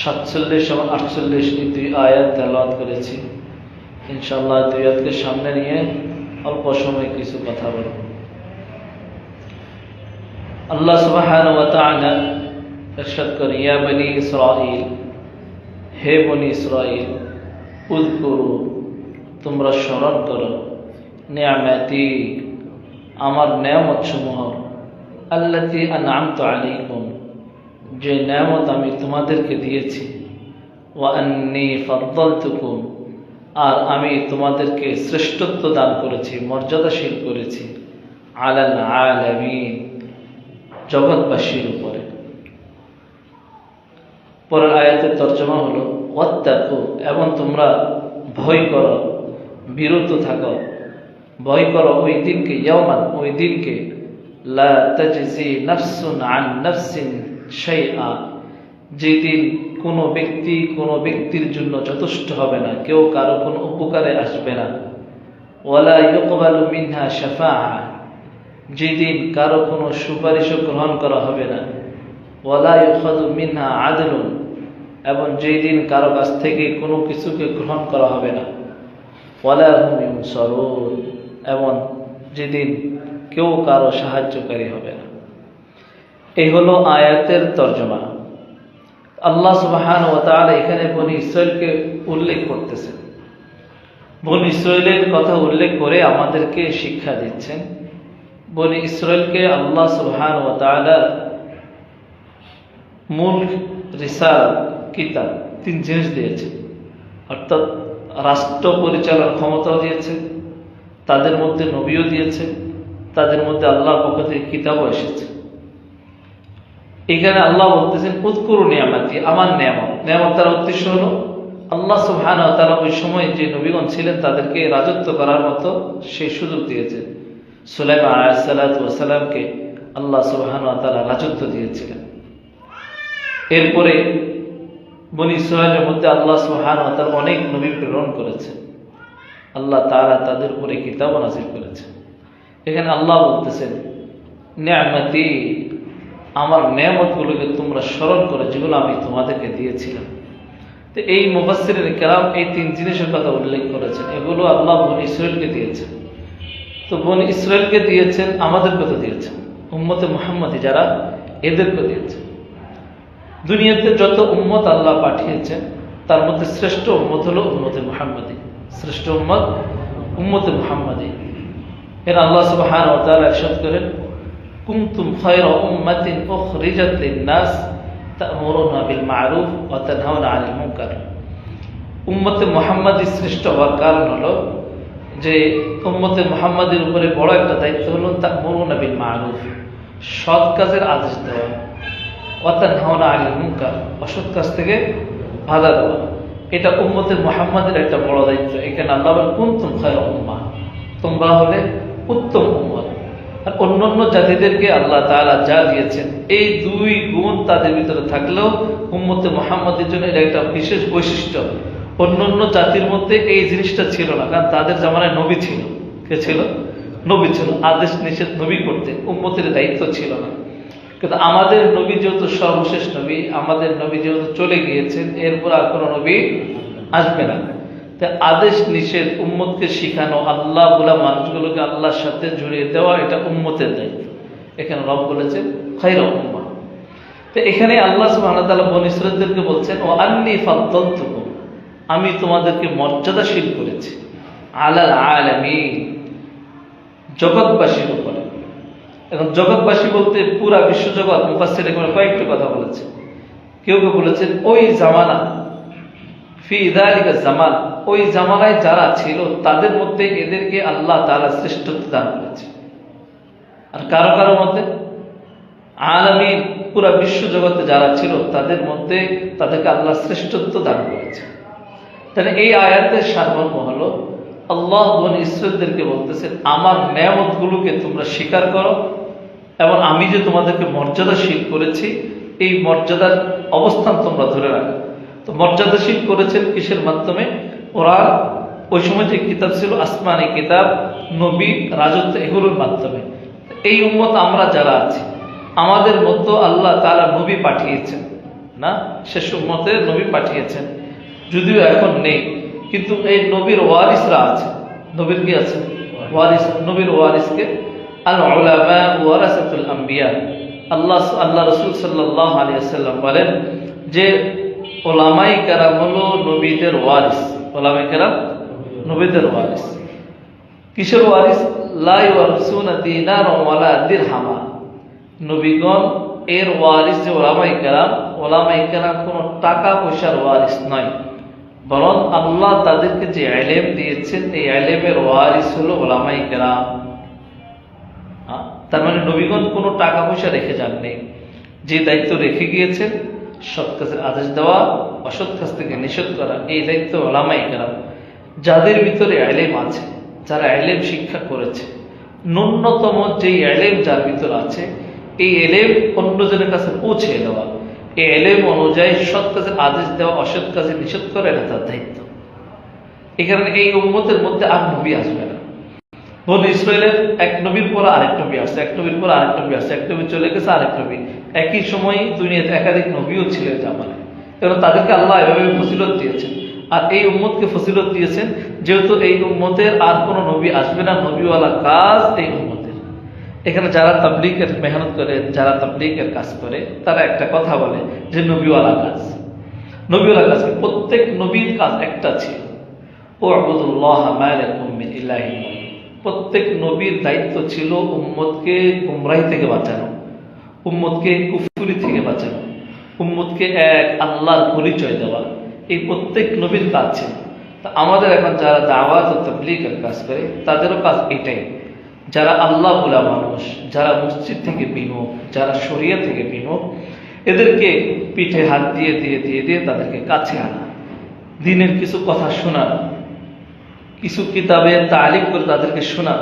47 এবং 48 এই দুই আয়াত তেলাওয়াত করেছি। ইনশাআল্লাহ দুই আয়াতকে সামনে নিয়ে অল্প সময় কিছু কথা বলব। আল্লাহ সুবহানাহু ওয়া তাআলা ইরশাদ করেন, ইয়া বনি ইসরাঈল, হে বনি ইসরাঈল, উযকুরু, তোমরা স্মরণ করো, নিয়ামতি, আমার নেয়ামত সমূহ, আল্লাতী আনআমতু আলাইকুম, যে নেয়ামত আমি তোমাদেরকে দিয়েছি, ওয়া আন্নী ফাদ্দালতুকুম, আর আমি তোমাদেরকে শ্রেষ্ঠত্ব দান করেছি, মর্যাদাশীল করেছি, আলাল আলামিন, জগৎবাসীর উপরে। পরের আয়াতের তর্জমা হলো, ওয়াত্তাকু, এবং তোমরা ভয় করো, বিরত থাকো, ভয় করো ওই দিনকে, ইয়াওমান, ওই দিনকে, লা তাজজি নাফসুন আন নাফসিন শাইআ, যেদিন কোনো ব্যক্তি কোনো ব্যক্তির জন্য যথেষ্ট হবে না, কেউ কারো কোনো উপকারে আসবে না, ওয়ালা ইউকবালু মিনহা শাফাআ, যেদিন কারো কোনো সুপারিশও গ্রহণ করা হবে না, ওয়ালা ইউখাযু মিনহা আদলুন, এবং যেই দিন কারো কাছ থেকে কোনো কিছুকে গ্রহণ করা হবে না, ওয়ালা হুম ইউনসারুন, এবং যেদিন কেউ কারো সাহায্যকারী হবে না। এই হলো আয়াতের তর্জমা। আল্লাহ সুবহানাহু ওয়া তাআলা এখানে বনি ইসরাঈলকে উল্লেখ করতেছেন, বনি ইসরাঈলের কথা উল্লেখ করে আমাদেরকে শিক্ষা দিচ্ছেন। বনি ইসরাঈলকে আল্লাহ সুবহানাহু ওয়া তাআলা মূল রিসালাত, কিতাব, তিন জিনিস দিয়েছে, অর্থাৎ রাষ্ট্র পরিচালনার ক্ষমতাও দিয়েছে, তাদের মধ্যে নবীও দিয়েছে, তাদের মধ্যে আল্লাহর পক্ষ থেকে কিতাবও এসেছে। এখানে আল্লাহ বলতেছেন, উযকুরু নিয়ামতি, আমার নিয়ামত। নিয়ামত তার উদ্দেশ্য হলো আল্লাহ সুবহানাহু ওয়া তাআলা ওই সময় যে নবীগণ ছিলেন তাদেরকে রাজত্ব করার মতো সেই সুযোগ দিয়েছেন। সুলাইমান আলাইহিস সালাতু ওয়াস সালামকে আল্লাহ সুবহানাহু ওয়া তাআলা রাজত্ব দিয়েছিলেন। এরপরে বনি ইসরাঈলের মধ্যে আল্লাহ সুবহানাহু ওয়া তাআলা অনেক নবী প্রেরণ করেছেন, আল্লাহ তাআলা তাদের উপরে কিতাব নাযিল করেছেন। এখানে আল্লাহ বলতেছেন, নিয়ামতি, আমার নেয়ামতগুলোকে তোমরা স্মরণ করো, যেগুলো আমি তোমাদেরকে দিয়েছিলাম। তো এই মুফাসসিরিন কেরাম এই তিন জিনিসের কথা উল্লেখ করেছেন, এগুলো আল্লাহ বনি ইসরাঈলকে দিয়েছেন। তো বনি ইসরাঈলকে দিয়েছেন, আমাদেরকে তো দিয়েছেন, উম্মতে মুহাম্মাদি যারা, এদেরকে দিয়েছেন। দুনিয়াতে যত উম্মত আল্লাহ পাঠিয়েছেন তার মধ্যে শ্রেষ্ঠ উম্মত হলো উম্মতে মুহাম্মাদি, শ্রেষ্ঠ উম্মত উম্মতে মুহাম্মাদি। এর আল্লাহ সুবহানাহু ওয়া তাআলা ইরশাদ করেন, কুনতুম খায়রা উম্মাতিন উখরিজাত লিন-নাস তা'মুরুনা বিল মা'রুফ ওয়া তানহাউনা আনিল মুনকার। উম্মতে মুহাম্মাদি শ্রেষ্ঠ হওয়ার কারণ হলো যে উম্মতে মুহাম্মাদের উপরে বড় একটা দায়িত্ব হলো তা'মুরুনা বিল মা'রুফ, সৎ কাজের আদেশ দেওয়া, ওয়া তানহাউনা আনিল মুনকার, অসৎ কাজ থেকে বাধা দেওয়া। এটা উম্মতে মুহাম্মাদের একটা বড় দায়িত্ব। এখানে আল্লাহ বলেন, কুনতুম খায়রা উম্মাহ, তোমরা হলে উত্তম উম্মত। আর অন্যান্য জাতিদেরকে আল্লাহ তাআলা যা দিয়েছেন, এই দুই গুণ তাদের ভিতরে থাকলেও উম্মতে মুহাম্মাদের জন্য এটা একটা বিশেষ বৈশিষ্ট্য। অন্যান্য জাতির মধ্যে এই জিনিসটা ছিল না, কারণ তাদের জামানায় নবী ছিল। কে ছিল? নবী ছিল। আদেশ নিষেধ নবী করতে, উম্মতের দায়িত্ব ছিল না। কিন্তু আমাদের নবী যেহেতু সর্বশেষ নবী, আমাদের নবী যেহেতু চলে গিয়েছেন, এরপর আর কোনো নবী আসবে না। তাই আদেশ নিষেধ উম্মতকে শিখানো, আল্লাহ বলা মানুষগুলোকে আল্লাহর সাথে জড়িয়ে দেওয়া, এটা উম্মতের দায়িত্ব। এখানে রব বলেছেন খায়রা উম্মাহ। তো এখানে আল্লাহ সুবহানাহু ওয়া তাআলা বনী ইসরাঈলদেরকে বলছেন, ওয়া আন্নী ফাদ্দালতুকুম, আমি তোমাদেরকে মর্যাদাশীল করেছি, আলাল আলামিন, জগৎবাসীর উপরে। এখন জগৎবাসী বলতে পুরা বিশ্বজগৎ। মুফাসসির এখানে কয়েকটি কথা বলেছে। কেউ কেউ বলেছেন ওই জামানা, ফি যালিকা জামান, ওই জামানায় যারা ছিল তাদের মধ্যে এদেরকে আল্লাহ তাআলা শ্রেষ্ঠত্ব দান করেছে। আর কারো কারো মধ্যে আলামিন, পুরা বিশ্বজগতে যারা ছিল তাদের মধ্যে তাদেরকে আল্লাহ শ্রেষ্ঠত্ব দান করেছে। তাহলে এই আয়াতের সারমর্ম হলো আল্লাহ বনী ইসরাঈলদেরকে বলতেছেন, আমার নেয়ামতগুলোকে তোমরা স্বীকার করো এবং আমি যে তোমাদেরকে মর্যাদাশীল করেছি, এই মর্যাদার অবস্থান তোমরা ধরে রাখো। তো মর্যাদাশীল করেছেন কিসের মাধ্যমে? কোরআন, ওই সময় যে কিতাব ছিল আসমানি কিতাব, নবী, রাজত্ব, এগুলোর মাধ্যমে। এই উম্মত আমরা যারা আছি, আমাদের মধ্যে আল্লাহ তাআলা নবী পাঠিয়েছেন, না, শেষ উম্মতের নবী পাঠিয়েছেন, যদিও এখন নেই, কিন্তু এই নবীর ওয়ারিসরা আছে। নবীর কি আছে? ওয়ারিস। নবীর ওয়ারিসকে আল উলামা ওয়ারাসাতুল আম্বিয়া। আল্লাহ রাসূল সাল্লাল্লাহু আলাইহি ওয়াসাল্লাম বলেন যে উলামায়ে কেরাম হলো নবীদের ওয়ারিস। উলামায়ে কেরাম নবীদের ওয়ারিস। কিসের ওয়ারিস? লা ইওয়ারিসুনা দিনারা ওয়ালা দিরহামা। নবীগণ এর ওয়ারিস যে উলামায়ে কেরাম কোনো টাকা পয়সার ওয়ারিস নয়, বরং আল্লাহ তাদেরকে যে ইলম দিয়েছেন এই ইলমের ওয়ারিস হলো উলামায়ে কেরাম। তার মানে নবীগণ কোনো টাকা পয়সা রেখে যাননি। যে দায়িত্ব রেখে গিয়েছেন, সৎ কাজের আদেশ দেওয়া, অসৎ কাজ থেকে নিষেধ করা, এই দায়িত্ব উলামায়ে কেরাম। যাদের ভিতরে ইলম আছে, যারা ইলম শিক্ষা করেছে, ন্যূনতম যে ইলম যার ভিতর আছে, এই ইলম অন্যজনের কাছে পৌঁছে দেওয়া, এই ইলম অনুযায়ী সৎ কাজের আদেশ দেওয়া, অসৎ কাজে নিষেধ করা, এটা তার দায়িত্ব। এই কারণে এই উম্মতের মধ্যে আর নবী আসবে না। বনি ইসরায়েলের এক নবীর পর আরেক নবী আসছে, এক নবীর পর আরেক নবী আসছে, এক নবী চলে গেছে, আরেক নবী। একই সময় দুনিয়াতে একাধিক নবীও ছিলেন জামানে, কারণ তাদেরকে আল্লাহ এভাবে ফজিলত দিয়েছেন। আর এই উম্মতকে ফজিলত দিয়েছেন যেহেতু এই উম্মতের আর কোনো নবী আসবে না, নবীওয়ালা কাজ এই উম্মতের। এখানে যারা তাবলীগের মেহনত করে, যারা তাবলীগের কাজ করে, তারা একটা কথা বলে যে নবীওয়ালা কাজ। নবীওয়ালা কাজ প্রত্যেক নবীর কাজ একটা ছিল, উ'বুদুল্লাহ মা লাকুম মিন ইলাহিন গায়রুহু। প্রত্যেক নবীর দায়িত্ব ছিল উম্মতকে গুমরাহি থেকে বাঁচানো, উম্মতকে কুফরি থেকে বাঁচানো, উম্মতকে এক আল্লাহর পরিচয় দেওয়া। এই প্রত্যেক নবীর কাজ ছিল। তা আমাদের এখন যারা দাওয়াত ও তাবলীগের কাজ করে, তাদেরও কাজ এটাই। যারা আল্লাহ বলা মানুষ, যারা মসজিদ থেকে বিমুখ, যারা শরিয়া থেকে বিমুখ, এদেরকে পিঠে হাত দিয়ে দিয়ে দিয়ে দিয়ে তাদেরকে কাছে আনা, দিনের কিছু কথা শোনা, কিছু কিতাবের তালিম করে তাদেরকে শোনা,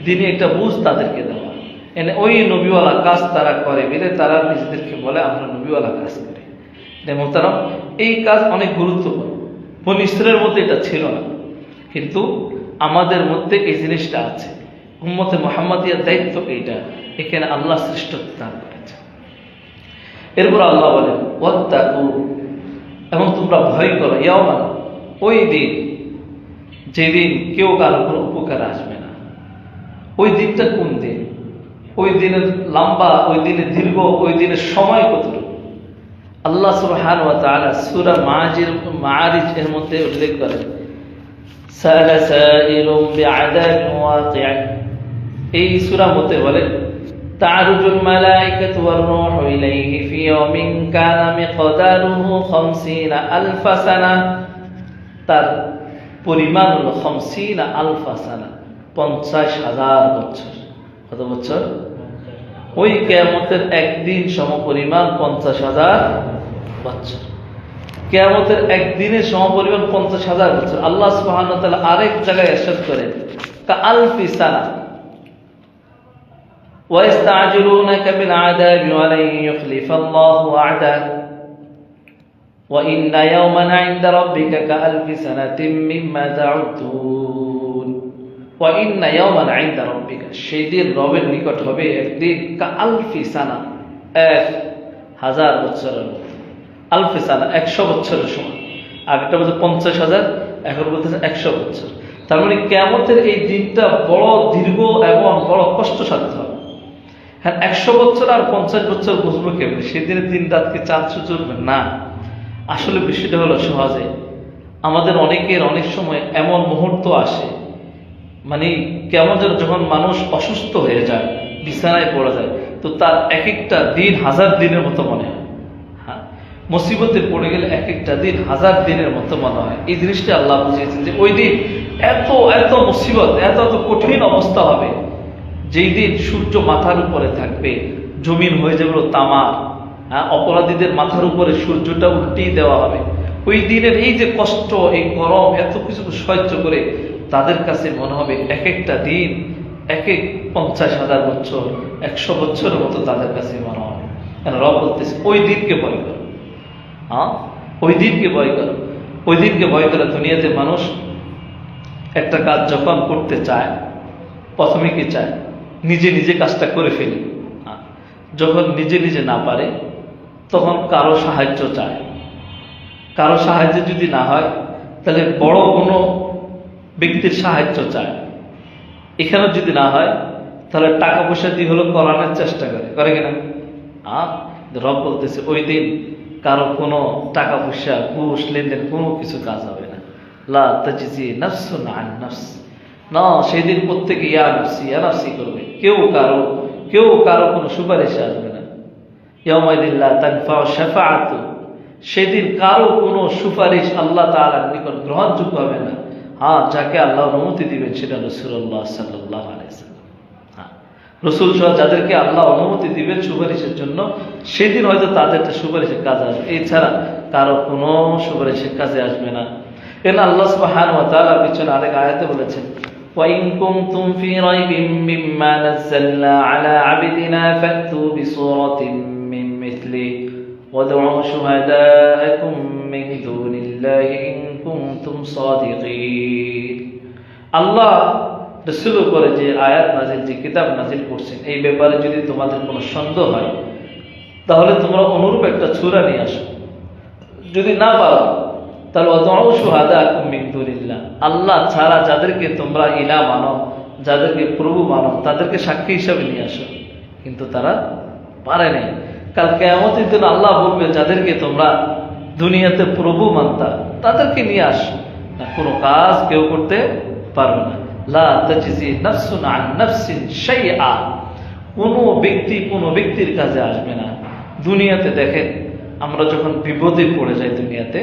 দিনে একটা বুঝ তাদেরকে দেওয়া। এনে ওই নবীওয়ালা কাজ তারা করে বলে তারা নিজেদেরকে বলে আমরা নবীওয়ালা কাজ করি। মোহতারাম, এই কাজ অনেক গুরুত্বপূর্ণ। বনি ইসরায়েলের মধ্যে এটা ছিল না, কিন্তু আমাদের মধ্যে এই জিনিসটা আছে। উম্মতে মুহাম্মাদিয়ার দায়িত্ব এইটা, এখানে আল্লাহ শ্রেষ্ঠত্ব দান করেছে। এরপর আল্লাহ বলেন ওয়াত্তাকু, এবং তোমরা ভয় করো, ইয়াওমান, ওই দিন যেদিন কেউ কারো কোনো উপকার আসবে না। ওই দিনটা কোন দিন? ওই দিনের লম্বা, ওই দিনের দীর্ঘ, ওই দিনের সময় কতটুকু? আল্লাহ সুবহানাহু ওয়া তাআলা সূরা মাআরিজ এর মধ্যে উল্লেখ করেন সাআলা সাইলুম বিআযাবিন ওয়াকি'আ। এই সূরা মতে বলেন তা'রুজুল মালায়েকাতু ওয়ার রূহু ইলাইহি ফি ইয়াওমিন কানা মিকদারুহু 50 আলফা সানা। তার পরিমাণ হলো 50 আলফা সানা, 50,000 বছর। কত বছর? ওই কিয়ামতের একদিন সমপরিমাণ 50,000 বছর। কিয়ামতের একদিনের সমপরিমাণ 50,000 বছর। আল্লাহ সুবহানাহু ওয়া তাআলা আরেক জায়গায় ইরশাদ করেন কা আলফি সানা ওয়া ইস্তা'জিলুনাকা বিল আযাবি ওয়া লা ইউখলিফাল্লাহু ওয়া'দা ওয়া ইন্না ইয়াওমান 'ইনদা রাব্বিকা কা আলফি সানাতিন মিম্মা তা'উদ্দুন। ওয়া ইন্না ইয়াওমান 'ইনদা রাব্বিকা, সেই দিন রবের নিকট হবে একদিন কা আলফি সানা, 1000 বছরের মতো। আলফি সানা 100 বছরের সমান। আগেটা বলছে 50,000, এখন বলতেছে 100 বছর। তার মানে কিয়ামতের এই দিনটা বড় দীর্ঘ এবং বড় কষ্টসাধ্য। হ্যাঁ, 100 বছর আর 50 বছর বুঝবো কেমন? সেদিনের দিন রাতকে চাঁদ চলবে না। আসলে বিষয়টা হলো সহজে আমাদের অনেকের অনেক সময় এমন মুহূর্ত আসে, মানে কেমন যেন যখন মানুষ অসুস্থ হয়ে যায়, বিছানায় পড়ে যায়, তো তার এক একটা দিন 1000 দিনের মতো মনে হয়। হ্যাঁ, মুসিবতে পড়ে গেলে এক একটা দিন 1000 দিনের মতো মনে হয়। এই জিনিসটা আল্লাহ বুঝিয়েছেন যে ওই দিন এত এত মুসিবত, এত এত কঠিন অবস্থা হবে, যেই দিন সূর্য মাথার উপরে থাকবে, জমিন হয়ে যাবে তামা। হ্যাঁ, অপরাধীদের মাথার উপরে সূর্যটা উল্টিয়ে দেওয়া হবে। ওই দিনের এই যে কষ্ট, এই গরম, এত কিছু সহ্য করে তাদের কাছে মনে হবে এক একটা দিন এক এক 50,000 বছর, 100 বছরের মতো তাদের কাছে মনে হবে। কেন? রব বলতেছে ওই দিনকে ভয় করো। হ্যাঁ, ওই দিনকে ভয় করো। ওই দিনকে ভয় করে দুনিয়াতে মানুষ একটা কাজ যখন করতে চায়, প্রথমে কি চায়? নিজে নিজে কাজটা করে ফেলি। যখন নিজে নিজে না পারে, তখন কারো সাহায্য চায়। কারো সাহায্য যদি না হয় তাহলে বড় কোনো ব্যক্তির সাহায্য চায়। এখানে যদি না হয় তাহলে টাকা পয়সা দিয়ে হলো করানোর চেষ্টা করে কিনা? রব বলতেছে ওই দিন কারো কোনো টাকা পয়সা ঘুষ লেনদেন কোনো কিছু কাজ হবে না। লা তাজজি নাফসুন আন নাফস, না সেই দিন প্রত্যেকে ইয়া নাফসি ইয়া নাফসি করবে, কেউ কারো কোনো সুপারিশে আসবে না। ইয়াউমাইদিন লা তানফাউ শাফাআতু, সেদিন কারো কোনো সুপারিশ আল্লাহ তাআলার নিকট গ্রহণযোগ্য হবে না। যাকে আল্লাহ অনুমতি দিবেন সেটা রাসূলুল্লাহ সাল্লাল্লাহু আলাইহি ওয়াসাল্লাম। রাসূল সহ যাদেরকে আল্লাহ অনুমতি দিবেন সুপারিশের জন্য, সেদিন হয়তো তাদেরটা সুপারিশের কাজে আসবে, এছাড়া কারো কোনো সুপারিশের কাজে আসবে না। এখানে আল্লাহ সুবহানাহু ওয়া তাআলা পিছনে আরেক আয়াতে বলেছেন, وَإِن كُنتُمْ فِي رَيْبٍ مِّمَّا نَزَّلْنَا عَلَى عَبْدِنَا فَأْتُوا بِسُورَةٍ مِّن مِّثْلِهِ وَادْعُوا شُهَدَاءَكُم مِّن دُونِ اللَّهِ إِن كُنتُمْ صَادِقِينَ। আল্লাহ রাসূলের উপরে যে আয়াত নাজিল, যে কিতাব নাজিল করছেন, এই ব্যাপারে যদি তোমাদের কোনো সন্দেহ হয় তাহলে তোমরা অনুরূপ একটা সূরা নিয়ে আসো। যদি না পারো তাহলে ওয়াদউ শুহাদাকুম মিন দুনিল্লাহ, আল্লাহ ছাড়া যাদেরকে তোমরা ইলাহ মানো, যাদেরকে প্রভু মানো, তাদেরকে সাক্ষী হিসাবে নিয়ে আসো। কিন্তু তারা পারে নাই। কাল কিয়ামতের দিন আল্লাহ বলবে যাদেরকে তোমরা দুনিয়াতে প্রভু মানতা তাদেরকে নিয়ে আসো, না কোনো কাজ কেউ করতে পারবে না। লা তাজজি নাফসুন আন নাফসিন শাইআ, কোনো ব্যক্তি কোনো ব্যক্তির কাজে আসবে না। দুনিয়াতে দেখেন আমরা যখন বিপদে পড়ে যাই দুনিয়াতে,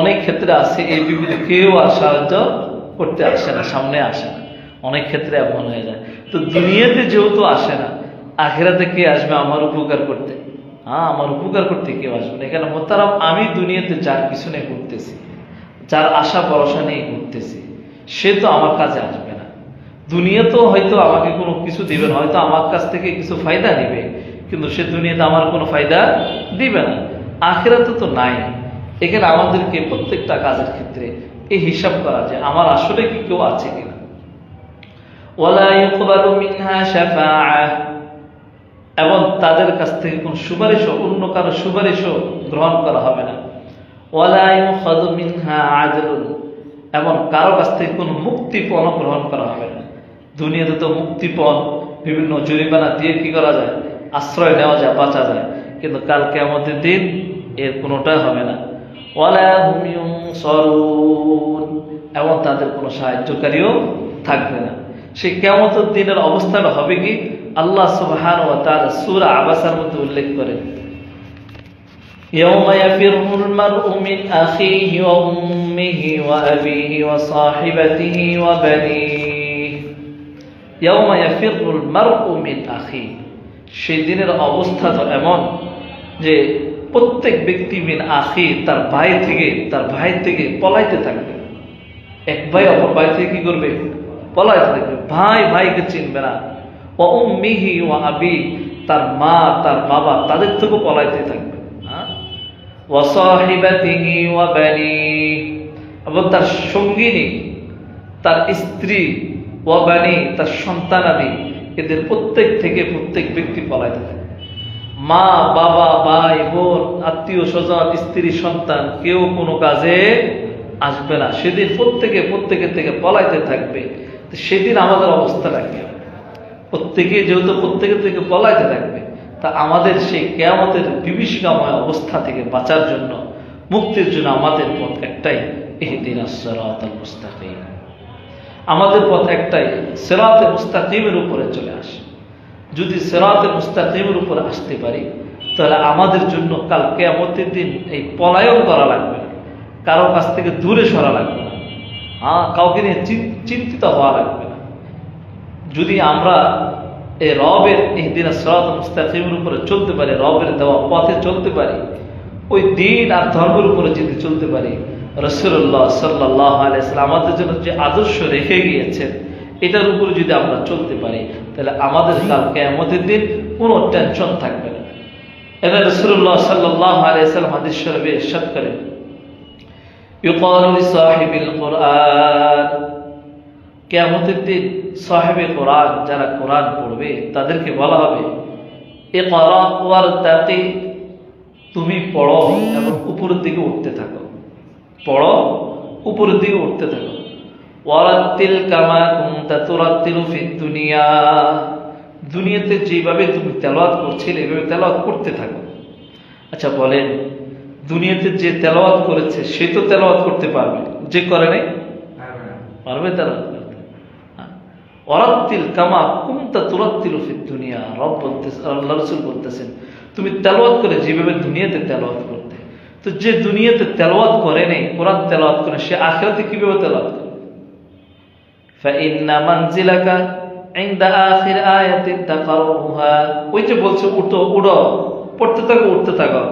অনেক ক্ষেত্রে আছে এই বিপদে কেউ আর সাহায্য করতে আসে না, সামনে আসে না, অনেক ক্ষেত্রে এমন হয়ে যায়। তো দুনিয়াতে যেহেতু আসে না, আখিরাতে কে আসবে আমার উপকার করতে? আমার উপকার করতে কেউ আসবে না। এখানে মোহতারাম, আমি দুনিয়াতে যার পিছনে ঘুরতেছি, যার আশা ভরসা নিয়ে ঘুরতেছি, সে তো আমার কাজে আসবে না। দুনিয়াতেও হয়তো আমাকে কোনো কিছু দিবে না, হয়তো আমার কাছ থেকে কিছু ফায়দা নিবে, কিন্তু সে দুনিয়াতে আমার কোনো ফায়দা দিবে না। আখিরাতে তো নাই। এখানে আমাদেরকে প্রত্যেকটা কাজের ক্ষেত্রে এই হিসাব করা যে আমার আসলে কি কেউ আছে কিনা। ওয়ালা ইউকবালু মিনহা শাফাআহ, এবং তাদের কাছ থেকে কোন সুপারিশও, অন্য কারো সুপারিশও গ্রহণ করা হবে না। ওয়ালা ইউখাযু মিনহা আদলুন, এবং কারো কাছ থেকে কোনো মুক্তিপণ গ্রহণ করা হবে না। দুনিয়াতে তো মুক্তিপণ বিভিন্ন জরিমানা দিয়ে কি করা যায়, আশ্রয় নেওয়া যায়, বাঁচা যায়, কিন্তু কাল কিয়ামতের দিন এর কোনোটা হবে না। ওয়ালা হুম ইউনসারুন, এবং তাদের কোনো সাহায্যকারীও থাকবে না। সেই কিয়ামতের দিনের অবস্থাটা হবে কি, আল্লাহ সুবহানাহু ওয়া তাআলা সূরা আবাসার মধ্যে উল্লেখ করেন, ইয়াউমা ইয়াফিরুল মারউ মিন আখিহি ওয়া উম্মিহি ওয়া আবিহি ওয়া সাহিবাতিহি ওয়া বানিহি। ইয়াউমা ইয়াফিরুল মারউ মিন আখিহি, সেই দিনের অবস্থা তো এমন যে প্রত্যেক ব্যক্তি মিন আখি, তার ভাই থেকে পলাইতে থাকবে। এক ভাই অপর ভাই থেকে কি করবে? পলাইতে থাকবে। ভাই ভাইকে চিনবে না। ওয়া উম্মিহি ওয়া আবি, তার মা তার বাবা তাদের থেকেও পলাইতে থাকবে। ওয়া সাহিবাতিহি ওয়া বানিহি, এবং তার সঙ্গিনী, তার স্ত্রী, ওয়া বানি, তার সন্তানাদি, এদের প্রত্যেক থেকে প্রত্যেক ব্যক্তি পলাইতে থাকবে। মা বাবা ভাই বোন আত্মীয় স্বজন স্ত্রী সন্তান কেউ কোনো কাজে আসবে না। সেদিন প্রত্যেকের থেকে পলাইতে থাকবে। সেদিন আমাদের অবস্থাটা কি হবে? যেহেতু প্রত্যেকের থেকে পলাইতে থাকবে, তা আমাদের সেই কিয়ামতের বিভীষিকাময় অবস্থা থেকে বাঁচার জন্য, মুক্তির জন্য আমাদের পথ একটাই, ইহদিনাস সিরাতাল মুস্তাকিম। আমাদের পথ একটাই, সিরাতে মুস্তাকিমের উপরে চলে আসে। যদি সিরাতে মুস্তাকিমের উপরে আসতে পারি তাহলে আমাদের জন্য কাল কিয়ামতের দিন এই পলায়ন করা লাগবে না, কারো কাছ থেকে দূরে সরা লাগবে না, কাউকে নিয়ে চিন্তিত হওয়া লাগবে না। যদি আমরা এই রবের ইহদিনাস সিরাতাল মুস্তাকিমের উপরে চলতে পারি, রবের দেওয়া পথে চলতে পারি, ওই দিন আর ধর্মের উপরে যদি চলতে পারি, রাসূলুল্লাহ সাল্লাল্লাহু আলাইহি ওয়াসাল্লাম আমাদের জন্য যে আদর্শ রেখে গিয়েছেন, এটার উপরে যদি আমরা চলতে পারি তাহলে আমাদের কাল কিয়ামতের দিন কোনো টেনশন থাকবে না। এবার রাসূলুল্লাহ সাল্লাল্লাহু আলাইহি ওয়াসাল্লাম হাদিস শরীফে ইরশাদ করেন, ইউকালু লিসাহিবিল কুরআন, কিয়ামতের দিন সাহিবে কোরআন, যারা কোরআন পড়বে তাদেরকে বলা হবে, ইকরা ওয়ারতাকি তুমি পড়ো এবং উপরের দিকে উঠতে থাকো, পড়ো উপরের দিকে উঠতে থাকো। ওয়ারাত্তিল কামা কুনতা তুরাত্তিলু ফিদ দুনিয়া, দুনিয়াতে যেভাবে তুমি তেলাওয়াত করছিলে এভাবে তেলাওয়াত করতে থাকো। আচ্ছা বলেন, দুনিয়াতে যে তেলাওয়াত করেছে সে তো তেলাওয়াত করতে পারবে, যে করে নাই পারবে তেলাওয়াত করতে? ওয়ারাত্তিল কামা কুনতা তুরাত্তিলু ফিদ দুনিয়া, রব বলতেছেন, আল্লাহ রাসূল বলতেছেন তুমি তেলাওয়াত করে যেভাবে দুনিয়াতে তেলাওয়াত করতে। তো যে দুনিয়াতে তেলাওয়াত করে নেই, কোরআন তেলাওয়াত করে, সে আখিরাতে কিভাবে তেলাওয়াত করে? ফাইন্না মানজিলাকা ইনদা আখির আয়াতিন তাকরাউহা, ওই যে বলছে উঠো উড়ো, পড়তে থাকো উঠতে থাকো,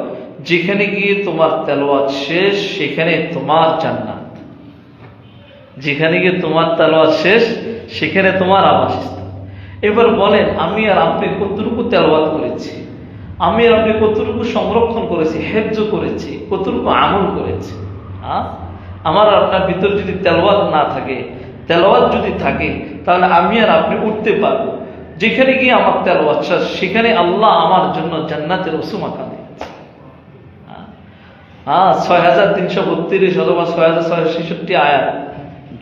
যেখানে গিয়ে তোমার তেলাওয়াত শেষ সেখানে তোমার জান্নাত, যেখানে গিয়ে তোমার তেলাওয়াত শেষ সেখানে তোমার আবাসস্থল। এবার বলেন, আমি আর আপনি কতটুকু তেলাওয়াত করেছি, আমি আর আপনি কতটুকু সংরক্ষণ করেছি, হেফজ করেছি, কতটুকু আমল করেছি? আমার আপনার ভিতর যদি তেলাওয়াত না থাকে, তেলাওয়াত যদি থাকে, তাহলে আমি আর আপনি উঠতে পারবো, যেখানে গিয়ে আমার তেলাওয়াত শেষ সেখানে আল্লাহ আমার জন্য জান্নাতের উসুম আঁকা দিয়েছে। 6332 অথবা 6666 আয়াত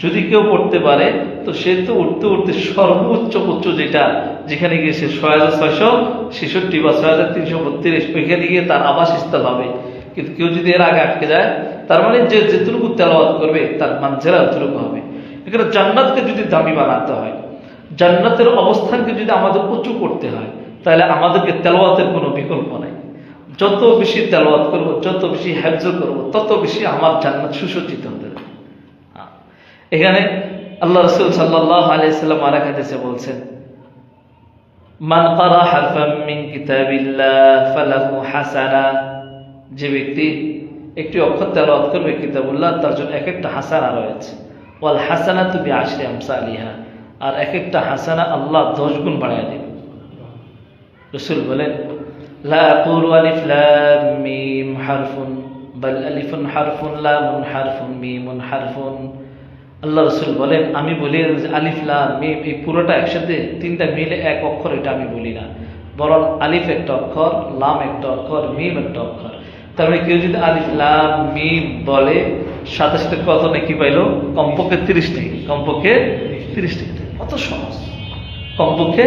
যদি কেউ পড়তে পারে, তো সে তো উঠতে উঠতে সর্বোচ্চ উচ্চ যেটা, যেখানে গিয়ে সে 6666 বা 6332 ওইখানে গিয়ে তার আবাসস্থল হবে। কিন্তু কেউ যদি এর আগে আটকে যায়, তার মানে যে যেটুকু তেলাওয়াত করবে তার মানজিলা অতটুকু হবে। এখানে জান্নাতকে যদি দামি বানাতে হয়, জান্নাতের অবস্থানকে যদি আমাদের উঁচু করতে হয়, তাহলে আমাদেরকে তেলাওয়াতের কোনো বিকল্প নাই। যত বেশি তেলাওয়াত করব, যত বেশি হেফজ করব, তত বেশি আমার জান্নাত সুসজ্জিত হতে হবে। এখানে আল্লাহ রাসূল সাল্লাল্লাহু আলাইহি সাল্লাম আরেক হাদিসে বলছেন, মান ক্বারা হারফাম মিন কিতাবিল্লাহ ফালাহু হাসানা, যে ব্যক্তি একটি অক্ষর তেলাওয়াত করবে কিতাবুল্লাহ, তার জন্য এক একটা হাসানা রয়েছে। ওয়াল হাসানাতু বিআশরি আমসালিহা, আর এক একটা হাসানা আল্লাহ 10 গুণ বাড়ায় দেবে। রাসূল বলেন, লা আকুলু আলিফ লাম মিম হারফুন বাল আলিফুন হারফুন লামুন হারফুন মিমুন হারফুন। আল্লাহ রাসূল বলেন, আমি বলি আলিফ লাম মিম এই পুরোটা একসাথে তিনটা মিলে এক অক্ষর, এটা আমি বলি না, বরং আলিফ একটা অক্ষর, লাম একটা অক্ষর, মিম একটা অক্ষর। তার মানে কেউ যদি আলিফ লাম মিম বলে, সাথে সাথে কত নাকি পাইলো? কমপক্ষে 30 টাকা, কমপক্ষে 30 টাকা। কত সহজ, কমপক্ষে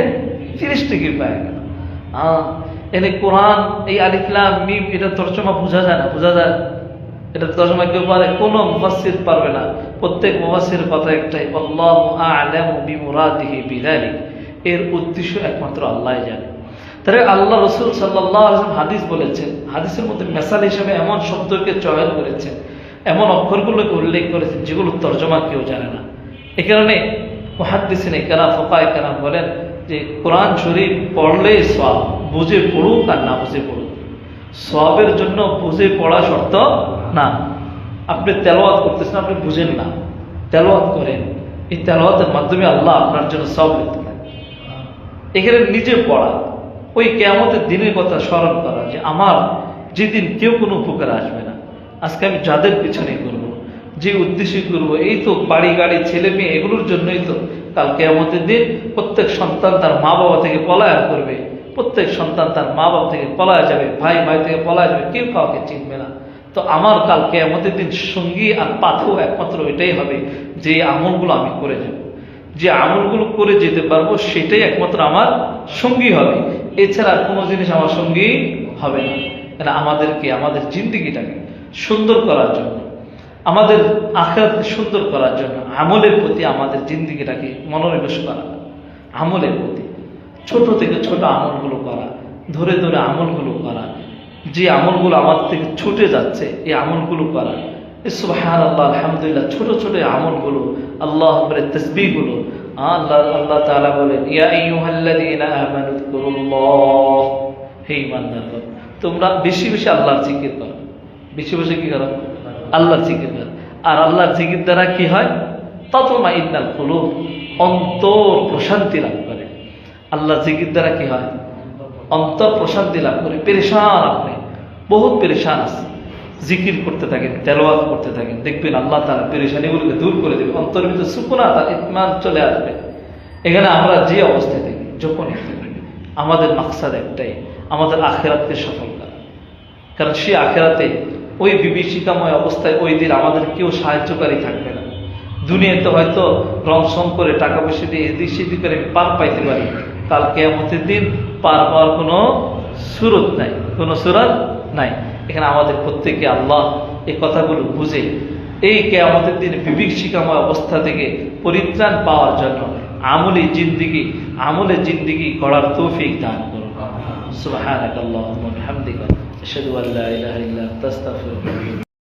30 টাকা পায় গেল। এনে কোরআন এই আলিফ লাম মিম এটা তর্জমা বোঝা যায় না, বোঝা যায়? এটা তর্জমা কেউ পারে? কোনো মুফাসসির পারবে না। প্রত্যেক মুফাসসিরের কথা একটাই, আল্লাহু আ'লামু বিমুরাদিহি বিযালিক, এর উদ্দেশ্য একমাত্র আল্লাহই জানে। তাহলে আল্লাহ রাসূল সাল্লাল্লাহু আলাইহি ওয়াসাল্লাম হাদিস বলেছেন, হাদিসের মধ্যে মেসাল হিসেবে এমন শব্দকে চয়ন করেছেন, এমন অক্ষরগুলোকে উল্লেখ করেছেন যেগুলো তর্জমা কেউ জানে না। এ কারণে মুহাদ্দিসিনে কেরাম, ফুকাহায়ে কেরাম বলেন যে কোরআন শরীফ পড়লে সওয়াব, বুঝে পড়ুক আর না বুঝে পড়ুক, সওয়াবের জন্য বুঝে পড়া শর্ত না। আপনি তেলাওয়াত করতেছেন, আপনি বুঝেন না, তেলাওয়াত করেন, এই তেলাওয়াতের মাধ্যমে আল্লাহ আপনার জন্য সওয়াব লিখতে পারেন। এখানে নিজে পড়া, ওই কিয়ামতের দিনের কথা স্মরণ করা, যে আমার যেদিন কেউ কোনো উপকার আসবে না, আজকে আমি যাদের পিছনে করব, যে উদ্দেশ্যে করব, এই তো বাড়ি গাড়ি ছেলে মেয়ে এগুলোর জন্যই তো কাল কিয়ামতের দিন প্রত্যেক সন্তান তার মা বাবা থেকে পলায়ন করবে, প্রত্যেক সন্তান তার মা বাবা থেকে পলায় যাবে, ভাই ভাই থেকে পলায় যাবে, কেউ কাউকে চিনবে না। তো আমার কাল কিয়ামতের দিন সঙ্গী আর পাথেও একমাত্র এটাই হবে, যে আমলগুলো আমি করে যাব, যে আমলগুলো করে যেতে পারবো সেটাই একমাত্র আমার সঙ্গী হবে, এছাড়া আর কোনো জিনিস আমার সঙ্গী হবে না। কেন? আমাদেরকে, আমাদের জিন্দেগিটাকে সুন্দর করার জন্য, আমাদের আখিরাতকে সুন্দর করার জন্য আমলের প্রতি আমাদের জিন্দেগিটাকে মনোনিবেশ করা, আমলের প্রতি ছোট থেকে ছোট আমলগুলো করা, ধরে ধরে আমলগুলো করা, যে আমলগুলো আমাদের থেকে ছুটে যাচ্ছে এই আমলগুলো করা, সুবহানাল্লাহ আলহামদুলিল্লাহ, ছোট ছোট আমলগুলো, আল্লাহ আকবারের তাসবিহগুলো। আল্লাহ তাআলা বলেন, ইয়া আইয়ুহাল্লাযীনা আমানু যকুরুল্লাহ, হে ঈমানদারগণ তোমরা বেশি বেশি আল্লাহর জিকির করো, বেশি বেশি কি করো? আল্লাহর জিকির করো। আর আল্লাহর জিকির দ্বারা কি হয়? তাতমাইন্নাল কুলুব, অন্তর প্রশান্তি লাভ করে। আল্লাহর জিকির দ্বারা কি হয়? অন্তর প্রশান্তি লাভ করে। পেরেশান, আপনি বহুত পেরেশান আছে, জিকির করতে থাকেন, তেলাওয়াত করতে থাকেন, দেখবেন আল্লাহ তাআলা পেরেশানিগুলোকে দূর করে দেবে, অন্তরের ভিতরে সুকুনাত আর ইতমান চলে আসবে। এখানে আমরা যে অবস্থায় থাকি, যখন আমাদের মাকসাদ একটাই, আমাদের আখিরাতকে সফল করা, কারণ সে আখেরাতে ওই বিভীষিকাময় অবস্থায় ওই দিন আমাদের কেউ সাহায্যকারী থাকবে না। দুনিয়াতে হয়তো রং সং করে টাকা পয়সা দিয়ে এদিক সেদিক করে পার পাইতে পারি, কাল কিয়ামতের দিন পার পাওয়ার কোনো সুরত নাই, কোনো সুরাত নাই। এখানে আমাদের প্রত্যেকে আল্লাহ এই কথাগুলো বুঝে এই কিয়ামতের দিন বিভীষিকাময় অবস্থা থেকে পরিত্রাণ পাওয়ার জন্য আমলে জিন্দিগি গড়ার তৌফিক দান করুন। সুবহানাকাল্লাহুম্মা ওয়া বিহামদিকা আশহাদু আল্লা ইলাহা ইল্লা আনতা আস্তাগফিরুকা।